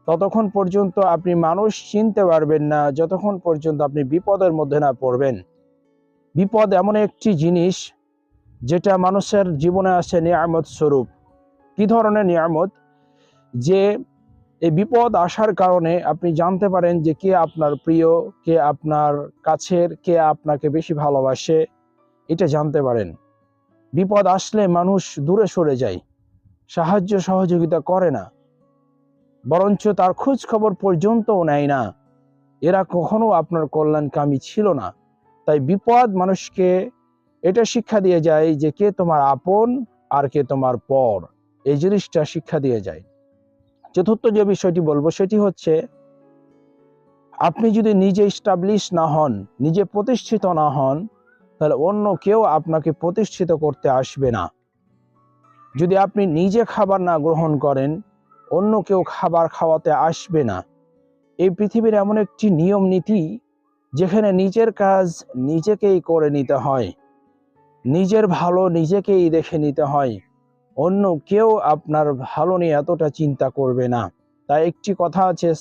ততক্ষণ পর্যন্ত আপনি মানুষ চিনতে পারবেন না যতক্ষণ পর্যন্ত আপনি বিপদের মধ্যে না পড়বেন। বিপদ এমন একটি জিনিস যেটা মানুষের জীবনে আসে নিয়ামত স্বরূপ। কি ধরনের নিয়ামত? যে এই বিপদ আসার কারণে আপনি জানতে পারেন যে কে আপনার প্রিয়, কে আপনার কাছের, কে আপনাকে বেশি ভালোবাসে, এটা জানতে পারেন। বিপদ আসলে মানুষ দূরে সরে যায়, সাহায্য সহযোগিতা করে না, বরঞ্চ তার খোঁজ খবর পর্যন্তও নেয় না। এরা কখনো আপনার কল্যাণকামী ছিল না। তাই বিপদ মানুষকে এটা শিক্ষা দিয়ে যায় যে কে তোমার আপন আর কে তোমার পর, এই জিনিসটা শিক্ষা দিয়ে যায়। চতুর্থ যে বিষয়টি বলবো সেটি হচ্ছে, আপনি যদি নিজে এস্টাবলিশ না হন, নিজে প্রতিষ্ঠিত না হন, তাহলে অন্য কেউ আপনাকে প্রতিষ্ঠিত করতে আসবে না। যদি আপনি নিজে খাবার না গ্রহণ করেন, অন্য কেউ খাবার খাওয়াতে আসবে না। এই পৃথিবীর এমন একটি নিয়ম নীতি যেখানে নিজের কাজ নিজেকেই করে নিতে হয়, নিজের ভালো নিজেকেই দেখে নিতে হয়। অন্য কেউ আপনার ভালো নিয়ে এতটা চিন্তা করবে না। তাই একটি কথা আছে,